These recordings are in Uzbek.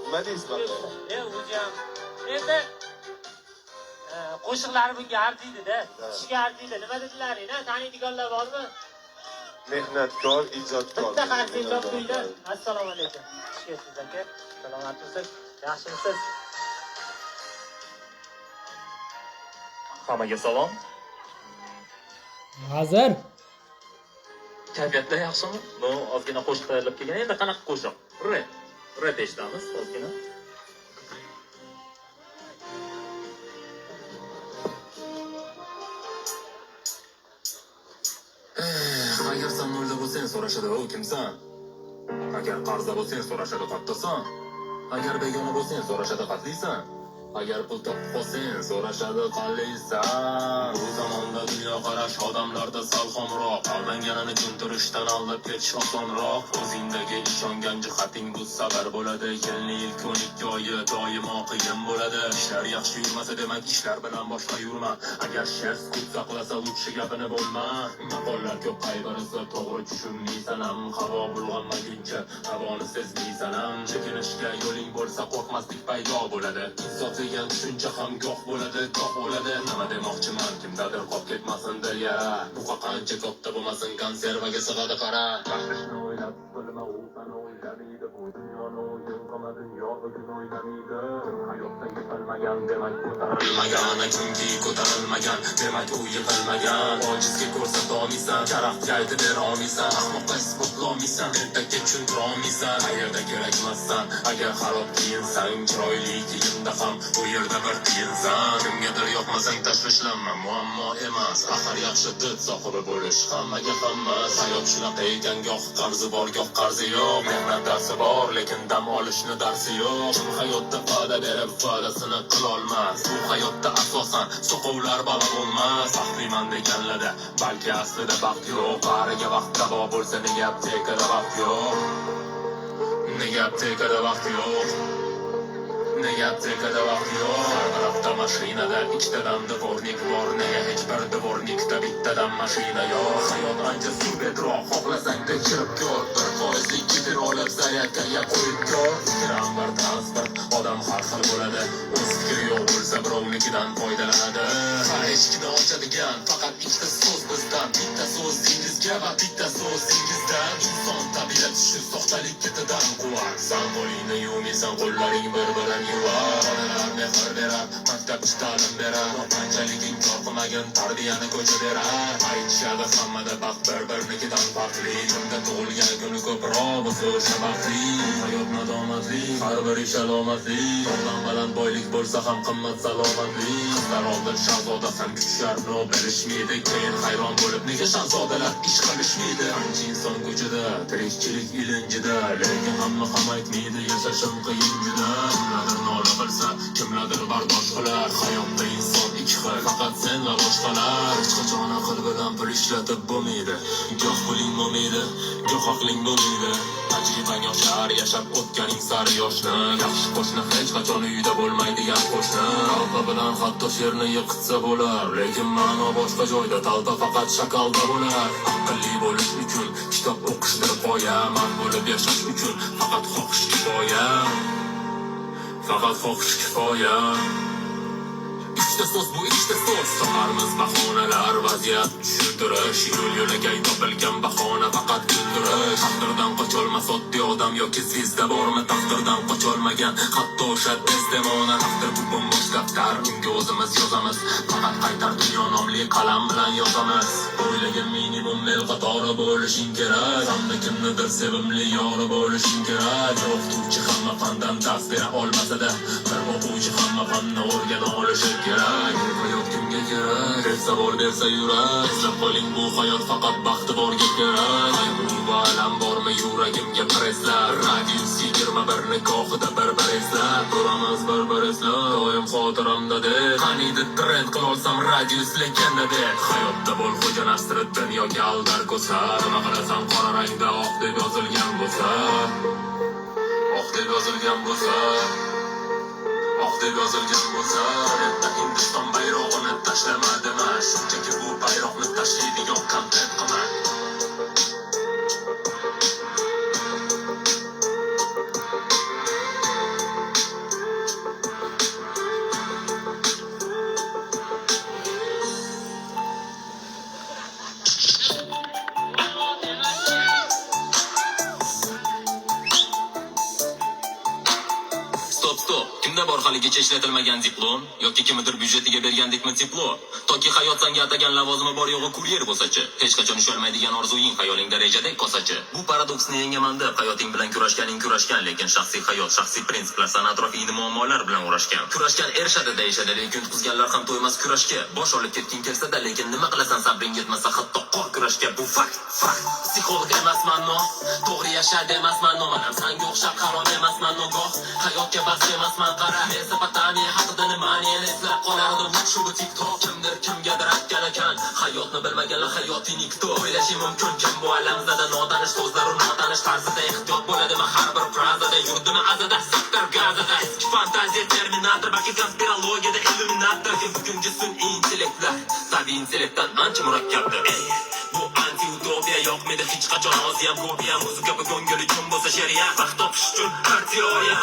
Nima deysiz banda? O'zim endi qo'shiqlar bunga arziydi-da, ishga arziydi. Nima dedilaring-a? Taniydiganlar bormi? Mehnatkor, ijodkor. Bitta qarsingiz qo'yinglar. Assalomu alaykum. Ishga aka. Salomatmisiz? Yaxshimisiz? Hammaga salom. Hozir Kayfiyatlar yaxshimi? Bu ozgina qo'shiq tayyorlab kelgan. Endi qanaqa qo'shiq? Rap eshitamiz ozgina. Agar sen mulda bo'lsang so'rashadi, "O kimsan?" Agar qarza bo'lsang so'rashadi, "Qattisan?" Agar begona bo'lsang so'rashadi, "Qatlisan?" Agar pul topib qolsang so'rashadi, "Qalaysan?" Bu zamonda dunyoqarash odamlarda sal xomroq, aldanganini tushuntirishdan aldab ketish osonroq. O'zingdagi ishongan jihating bu sabar bo'ladi. Yilning 12 oyi doimo qiyin bo'ladi. Ishlar yaxshi yurmasa demak ishlar bilan boshqa yurma. Agar sher sukut saqlasa uchi gapini bo'lma. Maqollar ko'p qayg'ursa to'g'ri tushunmaysan ham. Havo bulg'anmaguncha havoni sezmaysan ham. Chekinishga yo'ling bo'lsa qo'rqmaslik paydo bo'ladi. Degan tushuncha ham goh bo'ladi, goh bo'ladi. Nima demoqchiman, kimdadir qolib ketmasin deya. Bu qancha katta bo'lmasin, konservaga sig'adi qara. Baxtishni o'ylab bilma, u sana o'ylamaydi. Bu dunyoni o'yin qilma, dunyo o'zin o'ylamaydi. Hayotda yiqilmagan demak ko'tarilmagan, chunki ko'tarilmagan demak u yiqilmagan. Ojizga ko'rsata olmaysan, karaxtga aytib bera olmaysan, ahmoqqa isbotlolmaysan, tentakka tushuntira olmaysan. Qayerda kerakmassan, agar xarob kiyinsan, chiroyli kiyimda ham bu yerda bir tiyinsan. Kimgadir yoqmasang tashvishlanma, muammo emas. Axir yaxshi did sohibi bo'lish hammaga hammas. Hayot shunaqa ekan, goh qarzi bor, goh qarzi yo'q. Mehnat darsi bor, lekin dam olishni darsi yo'q. Kim hayotda va'da berib va'dasini qilolmas. Bu hayotda asosan soqovlar balo bo'lmas. Baxtliman deganlarda balki aslida baxt yo'q. Bariga vaqt davo bo'lsa nega aptekada vaqt yo'q? Nega aptekada vaqt yo'q? Nega aptekada vaqt yo'q? Har tarafda mashinada ikkitadan dvornik bor. Nega hech bir dvornikda bittadan mashina yo'q? Hayot ancha suvbetroq, xohlasang tekshirib ko'r. 1% kibir olib zaryadkaga qo'yib ko'r. Fikram bir transport, odam har xil bo'ladi. O'z fikri yo'q bo'lsa birovnikidan foydalanadi. Eshikni ochadigan faqat ikkita so'z bizdan. Bitta so'z dengizga va bitta so'z dengizdan. Inson tabiati shu soxtalik ketidan quvvat. San qo'lingni yuvmaysan, qo'llaring bir-birini yuvar. Onalar mehr berar, maktabchi ta'lim berar. Qanchalik inkor qilmagan tarbiyani ko'cha berar. Aytishadi hammada baxt bir-birinikidan farqli. Kimda tug'ilgan kuni ko'proq bo'lsa o'sha baxtli. Hayot nadomatli, har bir ish alomatli. Tog'dan baland boylik bo'lsa ham qimmat salomatli. Qizlar oldin shahzoda ham kuchlar no berishmaydi. Keyin hayron bo'lib nega shahzodalar ish qilishmaydi. Qancha inson ko'chada, tirikchilik ilinjida, lekin hamma ham aytmaydi yashashim qiyin juda. Kimlardir nola qilsa, kimlardir bardosh qilar. Hayotda inson ikki xil, faqat sen va boshqalar. Hech qachon aql bilan pul ishlatib bo'lmaydi. Goh puling bo'lmaydi, goh aqling bo'lmaydi. Tajribang yoshlar, yashab o'tganing sari yoshni. Yaxshi qo'shni hech qachon uyda bo'lmaydigan qo'shni. Qalbi bilan hatto sherni yiqitsa bo'lar, lekin ma'no boshqa joyda, talda faqat shakalda bo'lar. Aqlli bo'lish uchun kitob o'qishdir qoya, mard bo'lib yashash uchun faqat xohish kifoya. Faqat xohish kifoya. Ikkita so'z bu ikkita so'z. So'rarmiz bahonalar, vaziyat tushuntirish. Yo'l-yo'lakay topilgan bahona faqat kuldirish. Taqdirdan qocholmas oddiy odam yoki zvezda bormi? Taqdirdan qocholmagan hatto o'sha Desdemona. Taqdir bu bo'sh daftar, unga o'zimiz yozamiz. Faqat qaytar dunyo nomli qalam bilan yozamiz. O'ylagan minimum mel qatori bo'lishing kerak. Hamda kimnidir sevimli yori bo'lishing kerak. O'qituvchi hamma fandan dars bera olmasa-da, bir o'quvchi hamma fanni o'rgana olishi kerak. Hayot kimga kerak? Deb savol bersa yurak. Eslab qoling, bu hayot faqat baxti borga kerak. Qayg'u va alam bormi yuragimga preslar. Radius 21 nikohida bir eslar. Ko'ramiz bir eslar. Doim xotiramda deb. Qaniydi trend qilolsam radius legenda deb. Hayotda bo'l xo'ja Nasriddin yoki Aldar Ko'sar. Nima qilasam qora rangda oq deb yozilgan bo'lsa. Oq deb yozilgan bo'lsa. Oq deb yozilgan bo'lsa, Redda Hindiston bayrog'ini tashlama dema. Shunchaki bu bayroqni tashlaydigan kontent qilma. Stop. Kimda bor haligacha ishlatilmagan diplom yoki kimnidir byudjetiga bergandekmi diplom? Toki hayot senga atagan lavozimi bor yo'g'i kuryer bo'lsa-chi, hech qachon ushalmaydigan orzuying xayolingda rejadek qolsa-chi. Bu paradoksni yengaman deb hayoting bilan kurashgan, lekin shaxsiy hayot, shaxsiy prinsiplar, sana atrofidagi muammolar bilan uğraşgan. Kurashgan erishadi deyishadi, lekin tutqizganlar ham to'ymas kurashga. Bosh olib ketging kelsa-da, lekin nima qilasan, sabring yetmasa hatto qor kurashga. Bu fakt. Psixolog emasman, no. To'g'ri yashar demasman, no. Manam sanga o'xshab qaron emasman, no. Hayotga bas emasman, qara. Mesopotamiya haqida nimani eslab qolardim. Shu bu TikTok kimdir kimgadir aytgan ekan. Hayotni bilmaganlar hayoting nikto. O'ylashi mumkin kim bu alamzada notanish so'zlar, notanish tarzida ehtiyot bo'ladimi har bir frazada, yurdimi azada, sektor gazada. Eski fantaziya terminator, balki konspirologiyada illuminator. Bugungi sun'iy intellektlar tabiiy intellektdan ancha murakkabdir. Bu anti-utopiya yo'qmidi hech qachon oziyam ko'piya. Muzika bu ko'ngil uchun bo'lsa shariat, vaqt topish uchun har teoriya.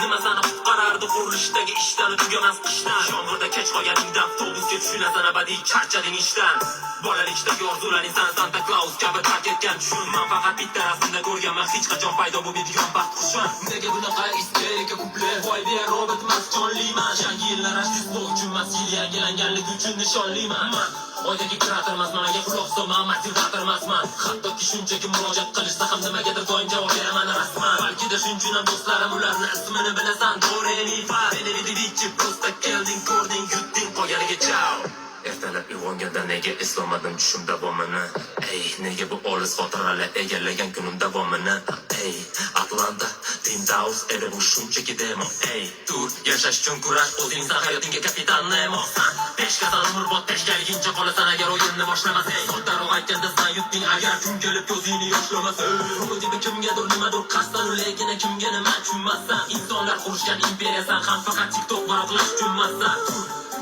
Nima sani qutqarardi qurilishdagi ishdan, tugamas qishdan. Yomg'irda kech qolganingda avtobusga tushunasan abadiy charchading ishdan. Bolalikdagi orzularing Santa Claus kabi tark etgan tushun. Men faqat bitta rasmda ko'rganman, hech qachon paydo bo'lmaydigan baxt qushon. Nega bunaqa isterika kuple? Voy be Robert Masjonliman. Yangi yillar Rojdestvo uchun mas yil yangilanganligi uchun nishonliman. Oydagi kreator emasman, menga quloq solma, motivator emasman. Hattoki shunchaki murojaat qilishsa ham nimagadir doim javob beraman rasman. Balki-da shunchun ham do'stlarim ularni ismini bilasan, Dorenifa. Benedivici prosta kelding, ko'rding, yutding, qolganiga ciao. Ertalab uyg'onganda nega eslamadim tushim davomini? Nega bu olis xotiralar egallagan kunim davomini? Atlanta, Twin Towers, edi bu shunchaki demo. Tur, yashash uchun kurash, o'zingsan hayotingga kapitan Nemo. Peshqadam umrbod peshkaligincha qolasan agar o'yinni boshlamas. Soddaroq aytganda sen yutding agar kun kelib ko'zingni yoshlamas. Rudibi kimgadir nimadir qasdan, lekin kimga nima tushunmassan. Insonlar qurishgan imperiyasan, ham faqat TikTok baroqlash tushunmassan.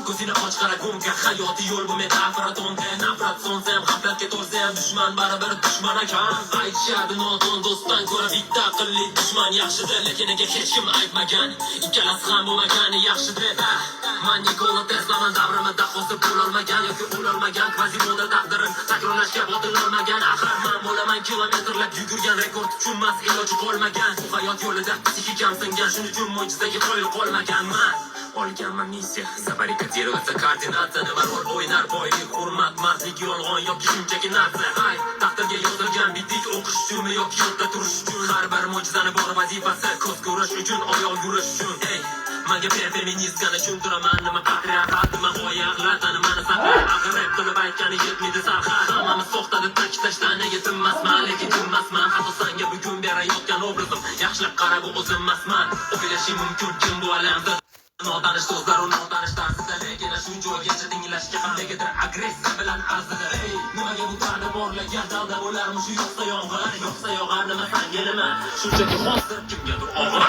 Ko'zini och qara gumga, hayoti yo'l bu metafora tonda. Nafrat sonsa ham, g'aflatga to'lsa ham dushman baribir dushman ekan. Aytishadi nodon do'stdan ko'ra bitta aqlli dushman yaxshidir, lekin nega hech kim aytmagan? Ikkalasi ham bo'lmagani yaxshidir. Men Nikola Teslaman, davrimda hosil bo'lolmagan yoki o'lolmagan, Quasimodo taqdirim takrorlashga botilolmagan. Axir men bo'laman kilometrlab yugurgan, rekord tushunmas iloji qolmagan. Bu hayot yo'lida psixikam singan, shuning uchun mo'jizaga qoyil qolmaganman. Olganman missiya, zabarikadirovat koordinatsiyani va rol o'ynar boylik, hurmat, mardlik, yolg'on yoki shunchaki narsa. Taqdirga yozilgan bitik o'qish uchunmi yoki yodda turish uchun? Har bir mo'jizani bor vazifasi, ko'z ko'rish uchun, oyoq yurish uchun. Menga feministgani tushuntiraman, nima patriarxat, nima g'oyalar, mani saqlab ag'rib qilib aytgani yetmaydi sarxar. Hammamiz soxtada ta'kidlashdan nega tinmasman, lekin tinmasman. Hatto senga bugun berayotgan obrazim yaxshilab qara, bu o'zim emasman. O'ylashing mumkin kim bu alamda notanish so'zlar, notanish tarzida, lekin shu joygacha tinglashga ham negadir agressiya bilan arzidi. Nimaga bu ta'da borlagan dalda bo'larmi shu yoqsa yog'ar, nima sanga nima? Shunchaki hozir kimgadir og'ir.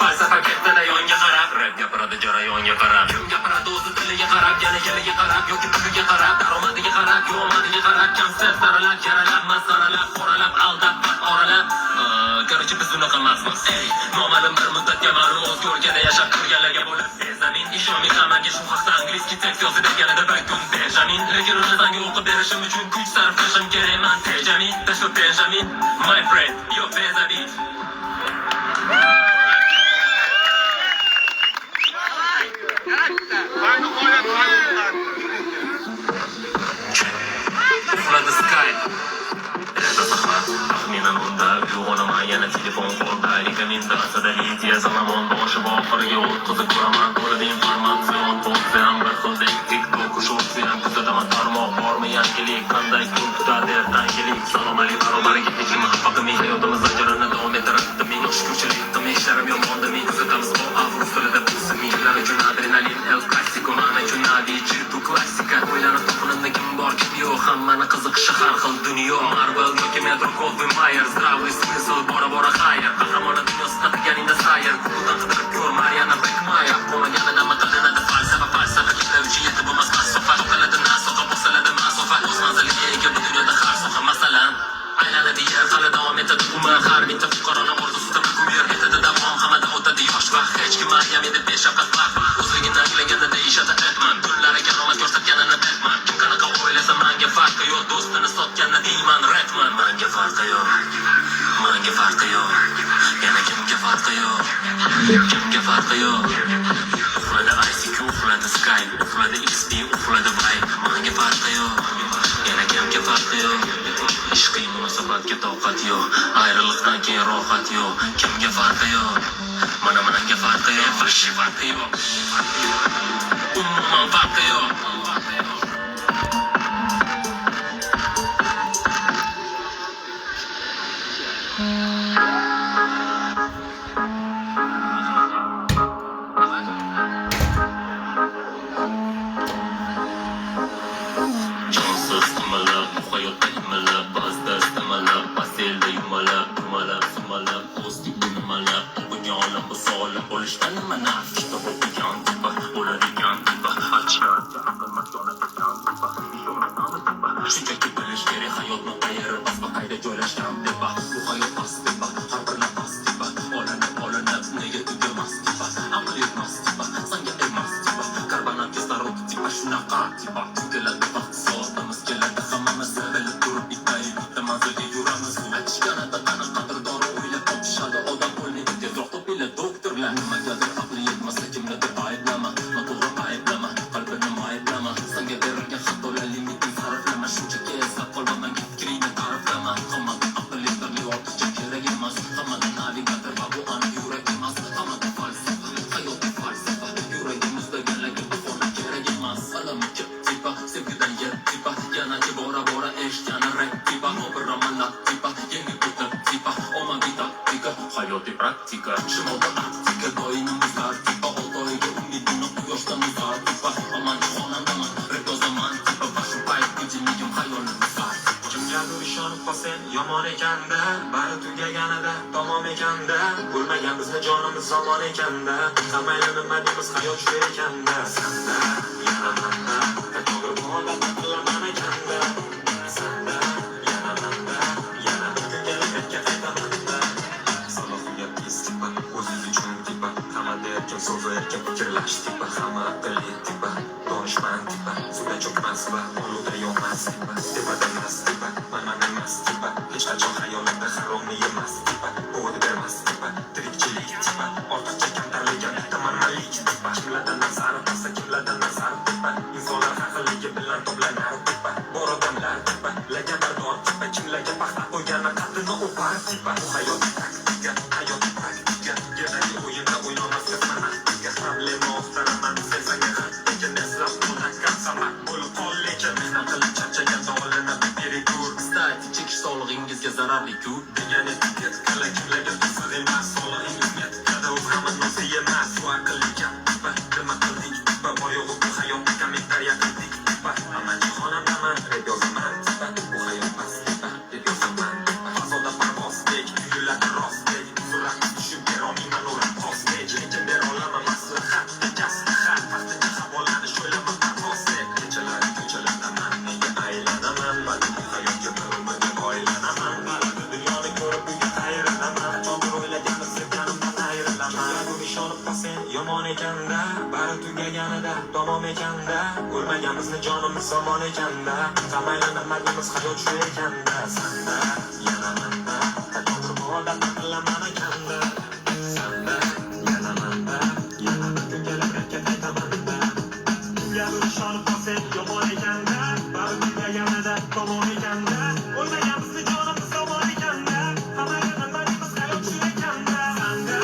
Falsafa ketdi yonga qarab, rap gapiradi jarayonga qarab. Kim gapiradi o'zi tiliga qarab, yana yiliga qarab, yoki puliga qarab, daromadiga qarab, yo'madiga qarab, konsert saralab, yaralab, masaralab, qoralab, aldab, oralab. Короче, biz unaqa emasmiz. Noma'lum bir muddatga ma'lum o'z ko'rganda yashab turganlarga bo'lib bezamin. Ishonmay qamalga shu haqda angliskiy tekst yozib berganida bir kun Benjamin. Lekin uni senga o'qib berishim uchun kuch sarflashim kerak. Men Benjamin, tashqi Benjamin, my friend, yo Benjamin. Flood the sky. Taxminan bunda uyg'onaman yana telefon qo'lda. Rekaminda asadaliy zamon boshi oxiriga o'tkazib ko'raman. Qo'lida informatsion to'plam bir xildek TikTok shortsiyan kuzataman. Tarmoq bormi yangilik, qanday kun tutadi ertangilik. Salom alaykum barobariga hechkim haqqimi hayotimiz ajrini davom ettiradi. Men shukurchilik qildim, ishlarim yomonda. Men kuzatamiz bu avgust tilida bu simlar uchun adrenalin el classico, mana uchun nadichi bu klassika. O'ylanib to'qinimda kim bor kim yo'q, hammani qiziqishi har xil dunyo. Marvel yoki Metro Goldwyn Mayer, zdravый смысл bora xayr. Qahramoni dunyosi tatiganingda sayr. Quldan qidirib ko'r Mariana Beckmayer. Qo'maganida nima qilinadi falsafa ketuvchi yetib bo'lmas masofa. To'qiladi nasoqa, bo'saladi masofa. O'z manziliga ega bu dunyoda har soha masalan. Aylanadi yer Kimga farqi yo'q. Uxladi ICQ, uxladi Skype, uxladi XD, uxladi Vibe. Menga farqi yo'q. Yana kimga farqi yo'q. Ishqiy munosabatga toqat yo'q. Ayriliqdan keyin rohat yo'q. Kimga farqi yo'q. Mana menga farqi yo'q. Fashi farqi yo'q. Umuman farqi yo'q. Jonsiz qimalab, hayotda imalab, ba'zida istamalab, paselda yumalab, sumalab, o'zlik nimalab, bunga olam bu sog'lom bo'lishdan nima naf? Kitob o'qigan tipa, bo'ladigan tipa, achiyatga aqlmat yonadigan tipa, ishonamiz tipa. Shunchaki bilish kerak hayotni qayerda, past qayda joylashgan tipa, bu hayot past tipa, har bir nafas tipa, olinib, nega tugamas tipa, aql yetmas tipa, sanga emas tipa, karbonat kislorod tipa, shunaqa tipa, keladi vaqt soatimiz keladi, hammamiz bilib turib bitta manzilga yuramiz. Aytishganida qanaqadir dori o'ylab topishadi, odam o'lmaydi tezroq topiladi doktorlar. Nimagadir aqli yetmasa kimnidir ayblama, noto'g'ri ayblama, qalbini ayblama, senga berilgan xatolar limitin sarflama, shunchaki eslab qolma, fikringni ta'riflama. Hammaga aql yetarli, ortiqcha kerak emas, hammaga navigator va bu aniq yurak emas, hammaga falsafa, hayotiy falsafa, yuragimizdagilarga bahona kerak emas. Alami tipa, sevgidan yer tipa, yana bora eshitgani rap tipa, obiramanlar tipa, yengil o'tib tipa, ommaviy taktika, hayotiy praktika, shimolda Arktika, doimimizlar tipa, oltoyga umidini quyoshdan uzar tipa, aman xonandaman, rap yozaman tipa, va shu payt gijimligim xayolim uzar. Kimgadir ishonib qolsang yomon ekanda, bari tugaganida tamom ekanda, o'lmagan bizni jonimiz zamon ekanda, qamayli nima deymiz hayot shu ekanda, sanda yana manda, to'g'ri holatda qilaman ekanda, sanda yana manda, yana bir kungalikka qaytamanda. Salohiyat tipa, o'ziz uchun tipa, hamma erkin so'zi erkin fikrlash tipa, hamma aqlli tipa, donishmand tipa, suvda cho'kmas va oluvda yonmas tipa, tepada emas tipa, manman emas tipa, hech qachon xayolida haromni yemas tipa, bo'g'di bermas tipa, tirikchilik tipa, ortiqcha kamtarlik tamanmalik tipa, kimlardan nazar qilsa kimlardan nazar tipa, insonlar haqligi bilan to'planar tipa, bor odamlar tipa, laganbardor tipa, kimlarga paxta qo'ygani qaddini o'par tipa, bu hayot taktika, hayot praktika, geradagi o'yinda o'ynamas kosmonavtika, problema ostaraman sezanga lekin eslab mudakkar samat bo'lib qol lekin mehnat qilib charchagan dog'lanib beritur stati chekish sog'lig'ingizga zararli-ku degan etiket kala kimlarga tuzsiz emas sog'lig'ingiz metkada o'z hamma nosi emas bu aqlli gap tipa nima qildik tipa boyog'i bu hayotni kommentariya qildik tipa amaki xonandaman rap yozaman tipa bu hayot past tipa deb yozaman tipa fazoda parvozdek tuyuladi rostdek surat tushib berolmayman ular postdek lekin berolaman maslahat jaslihat vaqtincha havolanish o'ylaman parvozdek kechalari ko'chalardaman nega aylanaman balki bu hayotga bir umr deb oylanaman balki dunyoni ko'rib uyga ayranaman qachondir o'ylagandim sevganimdan ayrilaman bu ishonib qolsang yomon ekanda bari tugaganida tamom ekanda o'lmagan bizni jonimiz zamon ekanda qamayli nima deymiz hayot shu ekanda sanda yana manda qachondir bu odatni qilaman ekanda sanda yana manda yana bir kungalikka qaytamanda kimgadir ishonib qolsang yomon ekanda bari tugaganida tamom ekanda o'lmagan bizni jonimiz zamon ekanda qamayli nima deymiz hayot shu ekanda sanda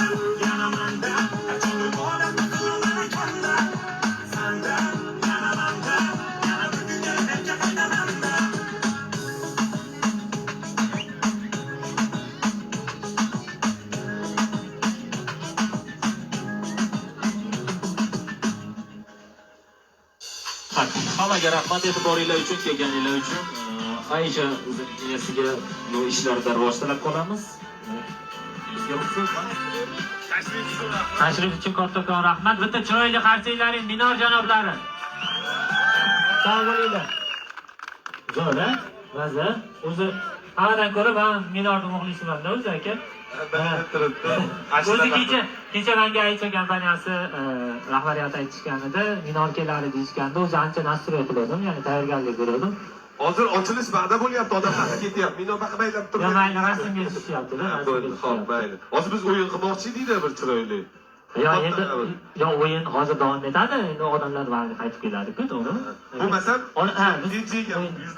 yana manda qachondir bu odatni qilaman ekanda sanda yana manda yana bir kungalikka qaytamanda. Hammaga rahmat e'tiboringlar uchun, kelganinglar uchun. Aisha egasiga bu ishlarda rivoj tilab qolamiz. Bizga ruxsat. Tashrif uchun kattakon rahmat. Bitta chiroyli qarsinglaring minor janoblari. Sog' bo'linglar. Zo'ra, maza. O'zi hammadan ko'ra men minorni muxlisiman-da o'zi aka. O'zi kecha menga Aisha kompaniyasi rahbariyati aytishganida minor keladi deyishganda o'zi ancha nastroy qildim, ya'ni tayyorgarlik ko'rdim. Hozir ochilish va'da bo'lyapti, odamlar ketyapti. Mino baqaylab Yo, turibdi. mayli, rasmga tushishyapti-da. Bo'ldi, xo'p, mayli. Hozir biz o'yin qilmoqchi edikda bir chiroyli. Yo, endi o'yin hozir davom etadi. Endi odamlar vaqti qaytib keladi-ku, to'g'rimi? Bo'lmasam, Ha, biz yuzlab